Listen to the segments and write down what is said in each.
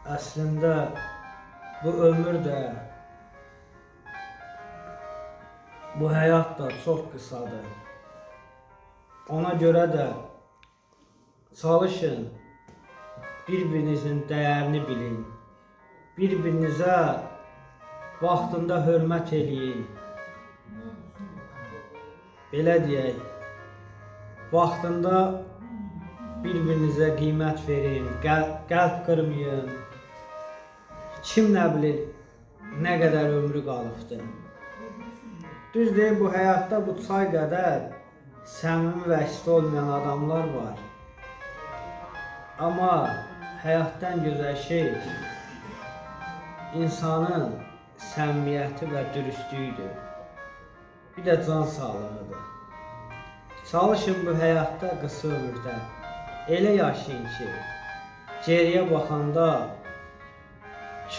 Əslində bu ömür də, bu həyat da çox qısadır. Ona görə də çalışın, bir-birinizin dəyərini bilin. Bir-birinizə vaxtında hörmət eləyin. Belə deyək, vaxtında bir-birinizə qiymət verin, qəlb qırmayın. Kim nə bilir, nə qədər ömrü qalıbdır. Düz deyil, bu həyatda bu çay qədər səmimi və isti olmayan adamlar var. Amma həyatdan gözəl şey insanın səmimiyyəti və dürüstlüyüdür. Bir də can sağlığıdır. Çalışın bu həyatda, qısa ömürdə elə yaşayın ki, geriyə baxanda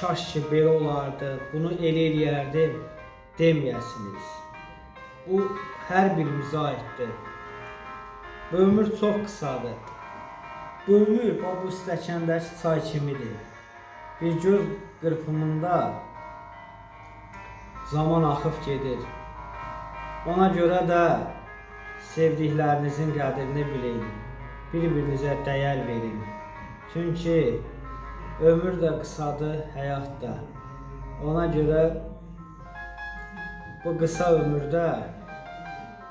kaş ki belə olardı, bunu elə eləyərdim deməyəsiniz. Bu hər birimizə aiddir. Bu ömür çox qısadır. Bu ömür bu stəkandakı çay kimidir. Bir göz qırpımında zaman axıb gedir. Ona görə də sevdiklərinizin qədrini bilin. Bir-birinizə dəyər verin. Çünki ömür də qısadır, həyat da. Ona görə bu qısa ömürdə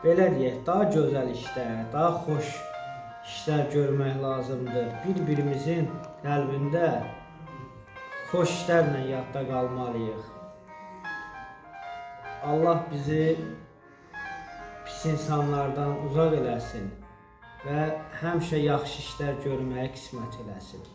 belə deyək, daha gözəl işlər, daha xoş işlər görmək lazımdır. Bir-birimizin qəlbində xoş işlərlə yadda qalmalıyıq. Allah bizi pis insanlardan uzaq eləsin və həmişə yaxşı işlər görməyə qismət eləsin.